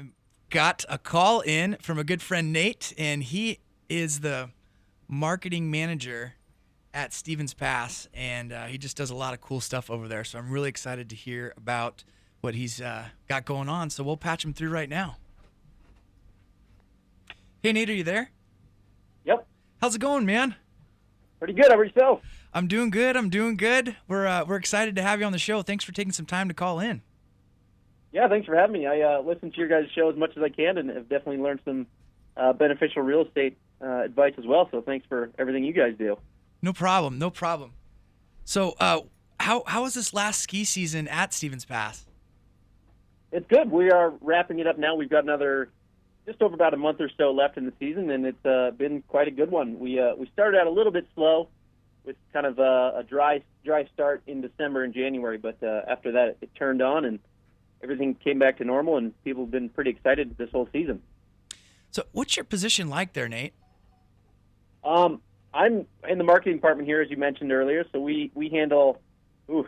I've got a call in from a good friend, Nate, and he is the marketing manager at Stevens Pass, and he just does a lot of cool stuff over there. So I'm really excited to hear about what he's got going on. So we'll patch him through right now. Hey, Nate, are you there? Yep. How's it going, man? Pretty good. How about yourself? I'm doing good. We're excited to have you on the show. Thanks for taking some time to call in. Yeah, thanks for having me. I listen to your guys' show as much as I can and have definitely learned some beneficial real estate advice as well. So thanks for everything you guys do. No problem. So, how was this last ski season at Stevens Pass? It's good. We are wrapping it up now. We've got another just over about a month or so left in the season, and it's been quite a good one. We started out a little bit slow with kind of a dry start in December and January, but after that it turned on and everything came back to normal, and people have been pretty excited this whole season. So, what's your position like there, Nate? I'm in the marketing department here, as you mentioned earlier. So we handle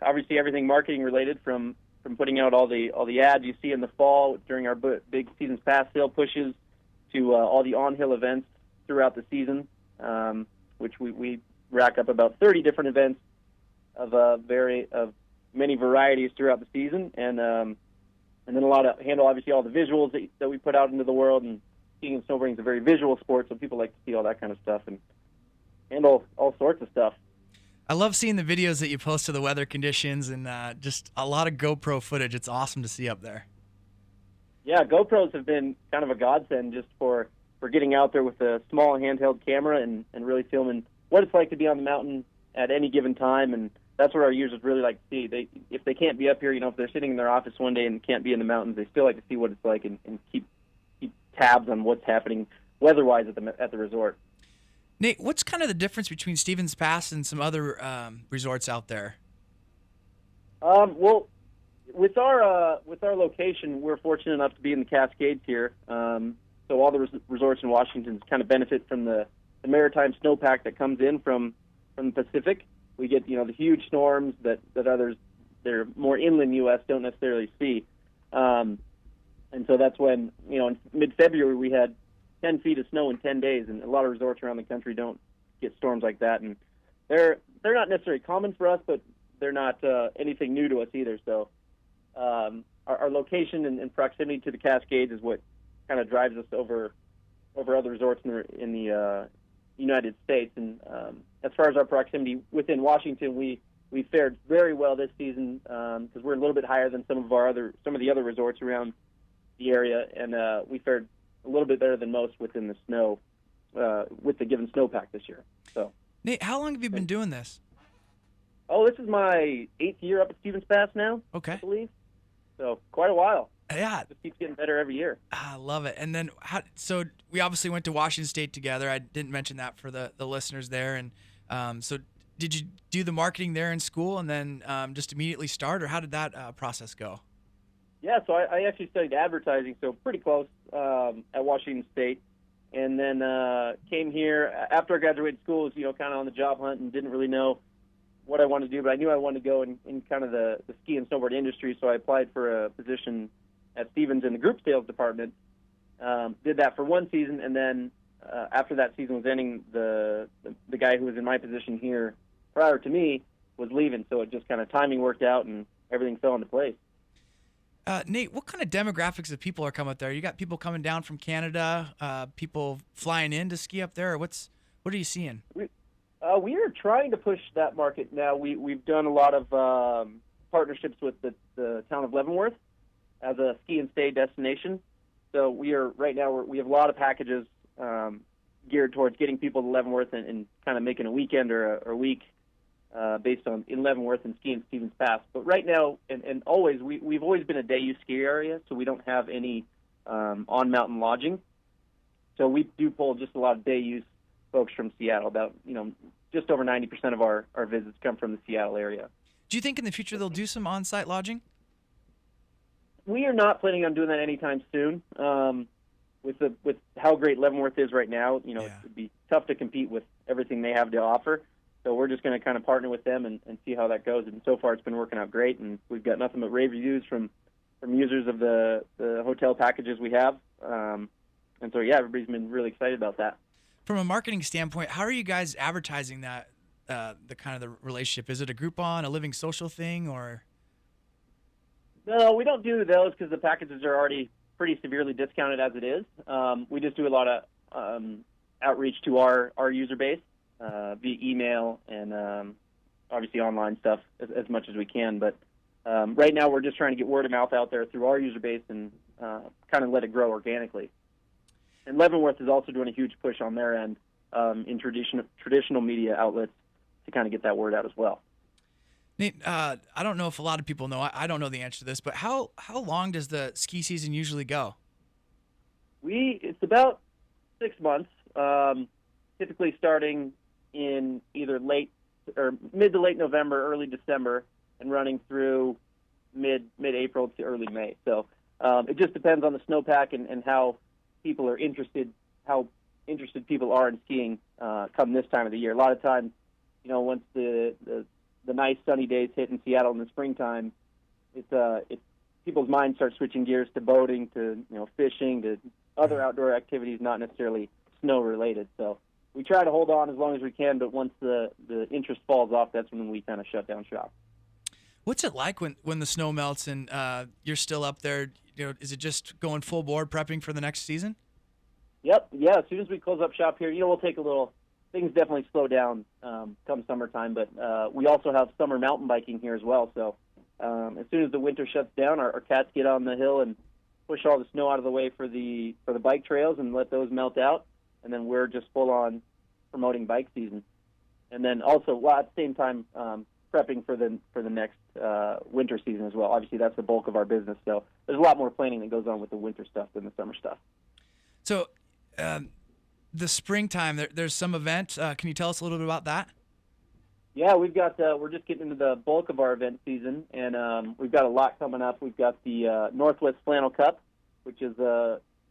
obviously everything marketing related, from putting out all the ads you see in the fall during our big Seasons Pass sale pushes to all the on-hill events throughout the season, which we rack up about 30 different events of many varieties throughout the season, and then handle obviously all the visuals that we put out into the world. And skiing and snowboarding is a very visual sport, so people like to see all that kind of stuff and handle all sorts of stuff. I love seeing the videos that you post of the weather conditions and just a lot of GoPro footage. It's awesome to see up there. Yeah, GoPros have been kind of a godsend just for getting out there with a small handheld camera and really filming what it's like to be on the mountain at any given time. And that's what our users really like to see. If they can't be up here, if they're sitting in their office one day and can't be in the mountains, they still like to see what it's like and keep tabs on what's happening weather-wise at the resort. Nate, what's kind of the difference between Stevens Pass and some other resorts out there? Well, with our location, we're fortunate enough to be in the Cascades here. So all the resorts in Washington kind of benefit from the maritime snowpack that comes in from the Pacific. We get the huge storms that others that are more inland U.S. don't necessarily see, and so that's when in mid-February we had 10 feet of snow in 10 days, and a lot of resorts around the country don't get storms like that, and they're not necessarily common for us, but they're not anything new to us either. So our location and proximity to the Cascades is what kind of drives us over other resorts in the United States. And as far as our proximity within Washington, we fared very well this season because we're a little bit higher than some of the other resorts around the area, and we fared a little bit better than most within the snow with the given snowpack this year. So, Nate, how long have you been doing this? Oh, this is my 8th year up at Stevens Pass now. Okay, I believe so. Quite a while. Yeah, it just keeps getting better every year. I love it. And then, so we obviously went to Washington State together. I didn't mention that for the listeners there. And so, did you do the marketing there in school and then just immediately start, or how did that process go? Yeah, so I actually studied advertising, so pretty close at Washington State, and then came here after I graduated school. Was kind of on the job hunt and didn't really know what I wanted to do, but I knew I wanted to go in kind of the ski and snowboard industry, so I applied for a position at Stevens in the group sales department. Did that for one season, and then after that season was ending, the guy who was in my position here prior to me was leaving, so it just kind of timing worked out and everything fell into place. Nate, what kind of demographics of people are coming up there? You got people coming down from Canada, people flying in to ski up there, or what are you seeing? We are trying to push that market now. We've done a lot of partnerships with the town of Leavenworth as a ski and stay destination. So we have a lot of packages geared towards getting people to Leavenworth and kind of making a weekend or a week based on in Leavenworth and skiing Stevens Pass. But right now, and always, we've always been a day use ski area, so we don't have any on mountain lodging. So we do pull just a lot of day use folks from Seattle. About just over 90% of our visits come from the Seattle area. Do you think in the future they'll do some on-site lodging? We are not planning on doing that anytime soon. With how great Leavenworth is right now, It would be tough to compete with everything they have to offer. So we're just going to kind of partner with them and see how that goes. And so far, it's been working out great, and we've got nothing but rave reviews from users of the hotel packages we have. And so, yeah, everybody's been really excited about that. From a marketing standpoint, how are you guys advertising that, the kind of the relationship? Is it a Groupon, a living social thing, or? No, we don't do those because the packages are already pretty severely discounted as it is. We just do a lot of outreach to our user base via email and obviously online stuff as much as we can. But right now we're just trying to get word of mouth out there through our user base and kind of let it grow organically. And Leavenworth is also doing a huge push on their end in traditional media outlets to kind of get that word out as well. Nate, I don't know if a lot of people know. I don't know the answer to this, but how long does the ski season usually go? It's about 6 months, typically starting in either mid to late November, early December, and running through mid-April to early May. So it just depends on the snowpack and how people are interested, how interested people are in skiing come this time of the year. A lot of times, once the nice sunny days hit in Seattle in the springtime, it's people's minds start switching gears to boating, to fishing, to other outdoor activities, not necessarily snow related. So we try to hold on as long as we can, but once the interest falls off, that's when we kind of shut down shop. What's it like when the snow melts and you're still up there? Is it just going full board prepping for the next season? Yep. Yeah. As soon as we close up shop here, we'll take a little. Things definitely slow down come summertime, but we also have summer mountain biking here as well. So as soon as the winter shuts down, our cats get on the hill and push all the snow out of the way for the bike trails and let those melt out, and then we're just full on promoting bike season. And then also at the same time prepping for the next winter season as well. Obviously, that's the bulk of our business, so there's a lot more planning that goes on with the winter stuff than the summer stuff. So the springtime, there's some event. Can you tell us a little bit about that? Yeah, we're just getting into the bulk of our event season, and we've got a lot coming up. We've got the Northwest Flannel Cup, which is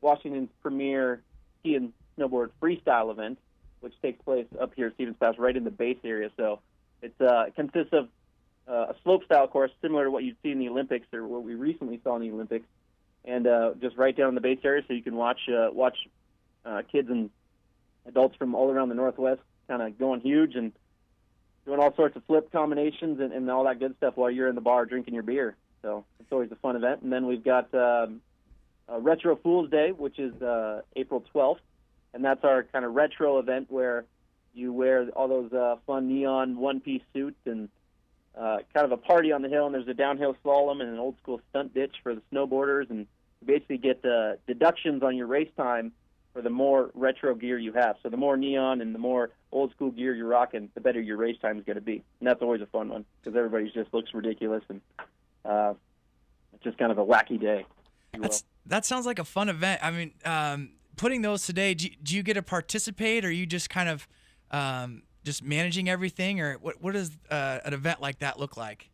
Washington's premier ski and snowboard freestyle event, which takes place up here at Stevens Pass, right in the base area. So it consists of a slopestyle course similar to what you'd see in the Olympics or what we recently saw in the Olympics, and just right down in the base area, so you can watch kids and adults from all around the Northwest kind of going huge and doing all sorts of flip combinations and all that good stuff while you're in the bar drinking your beer. So it's always a fun event. And then we've got Retro Fool's Day, which is April 12th, and that's our kind of retro event where you wear all those fun neon one-piece suits and kind of a party on the hill, and there's a downhill slalom and an old-school stunt ditch for the snowboarders, and you basically get deductions on your race time for the more retro gear you have. So the more neon and the more old-school gear you're rocking, the better your race time is going to be. And that's always a fun one because everybody just looks ridiculous, and it's just kind of a wacky day. That sounds like a fun event. I mean, putting those today, do you get to participate, or are you just kind of just managing everything, or what does an event like that look like?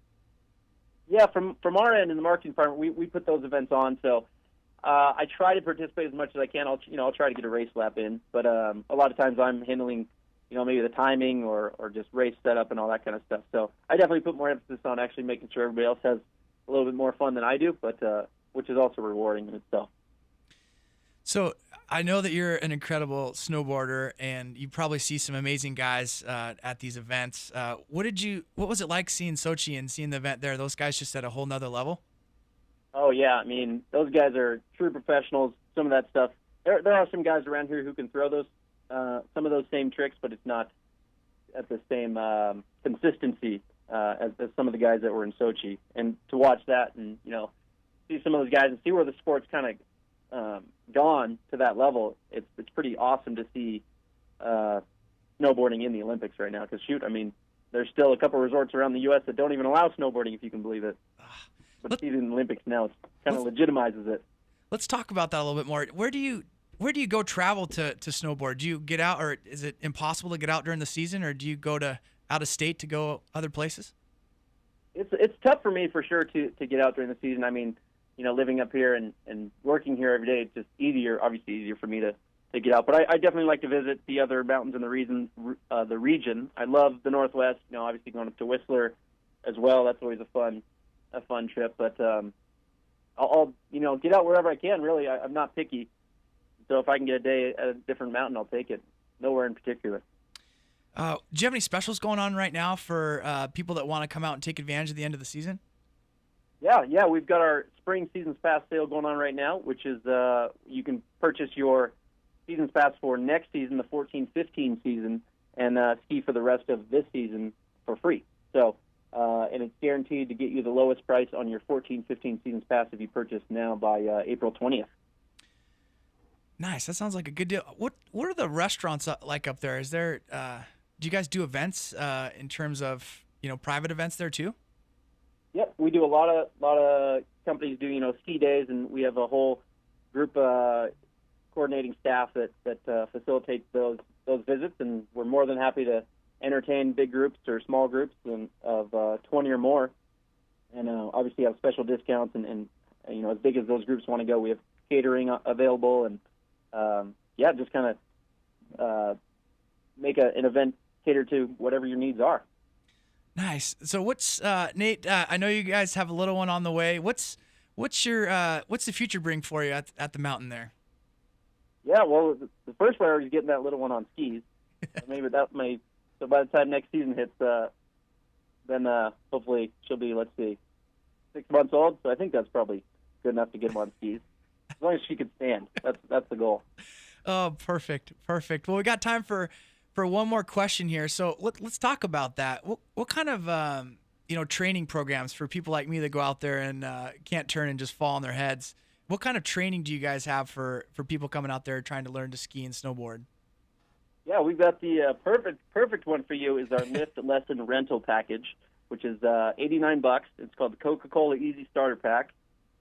Yeah, from our end in the marketing department, we put those events on. So I try to participate as much as I can. I'll try to get a race lap in, but a lot of times I'm handling maybe the timing or just race setup and all that kind of stuff. So I definitely put more emphasis on actually making sure everybody else has a little bit more fun than I do, but which is also rewarding in itself. So I know that you're an incredible snowboarder, and you probably see some amazing guys at these events. What was it like seeing Sochi and seeing the event there? Those guys just at a whole nother level? Oh yeah, I mean those guys are true professionals. Some of that stuff. There are some guys around here who can throw those some of those same tricks, but it's not at the same consistency as some of the guys that were in Sochi. And to watch that and see some of those guys and see where the sport's kind of gone to that level, it's pretty awesome to see snowboarding in the Olympics right now. Because shoot, I mean, there's still a couple resorts around the U.S. that don't even allow snowboarding, if you can believe it. But seeing in the Olympics now, it kind of legitimizes it. Let's talk about that a little bit more. Where do you go travel to snowboard? Do you get out, or is it impossible to get out during the season, or do you go to out of state to go other places? It's tough for me for sure to get out during the season. I mean, living up here and working here every day, it's just obviously easier for me to get out. But I definitely like to visit the other mountains in the region. I love the Northwest. Obviously going up to Whistler as well. That's always a fun trip. But I'll get out wherever I can. Really, I'm not picky. So if I can get a day at a different mountain, I'll take it. Nowhere in particular. Do you have any specials going on right now for people that want to come out and take advantage of the end of the season? Yeah, we've got our spring seasons pass sale going on right now, which is you can purchase your seasons pass for next season, the 14-15 season, and ski for the rest of this season for free. So, and it's guaranteed to get you the lowest price on your 14-15 seasons pass if you purchase now by April 20th. Nice. That sounds like a good deal. What are the restaurants like up there? Is there do you guys do events in terms of private events there too? Yep, we do a lot of companies do ski days, and we have a whole group coordinating staff that facilitates those visits, and we're more than happy to entertain big groups or small groups of 20 or more, and obviously have special discounts, and as big as those groups want to go, we have catering available, and just kind of make an event cater to whatever your needs are. Nice. So what's Nate? I know you guys have a little one on the way. What's the future bring for you at the mountain there? Yeah, well, the first priority is getting that little one on skis. Maybe that may. So by the time next season hits, then hopefully she'll be 6 months old. So I think that's probably good enough to get him on skis, as long as she can stand. That's the goal. Oh, perfect. Well, we got time for one more question here. So let's talk about that. What kind of training programs for people like me that go out there and can't turn and just fall on their heads? What kind of training do you guys have for people coming out there trying to learn to ski and snowboard? Yeah, we've got the perfect one for you is our lift lesson rental package, which is $89. It's called the Coca-Cola Easy Starter Pack,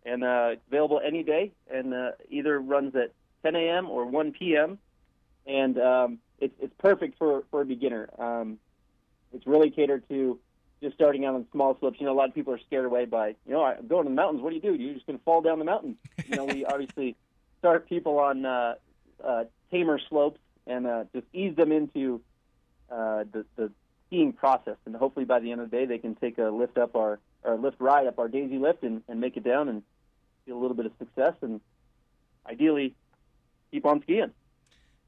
and it's available any day, and either runs at 10 a.m. or 1 p.m. And it's perfect for a beginner. It's really catered to just starting out on small slopes. A lot of people are scared away by, I'm going to the mountains. What do? You're just going to fall down the mountain. We obviously start people on tamer slopes and just ease them into the skiing process. And hopefully by the end of the day, they can take a lift ride up our Daisy Lift and make it down and feel a little bit of success and ideally keep on skiing.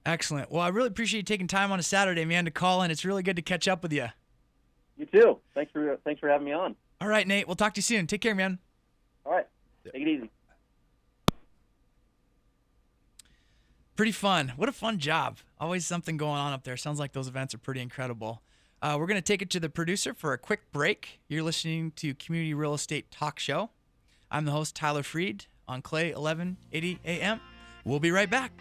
Excellent. Well, I really appreciate you taking time on a Saturday, man, to call in. It's really good to catch up with you. You too. Thanks for having me on. All right, Nate. We'll talk to you soon. Take care, man. All right. Take it easy. Pretty fun. What a fun job. Always something going on up there. Sounds like those events are pretty incredible. We're going to take it to the producer for a quick break. You're listening to Community Real Estate Talk Show. I'm the host, Tyler Freed, on Clay 1180 AM. We'll be right back.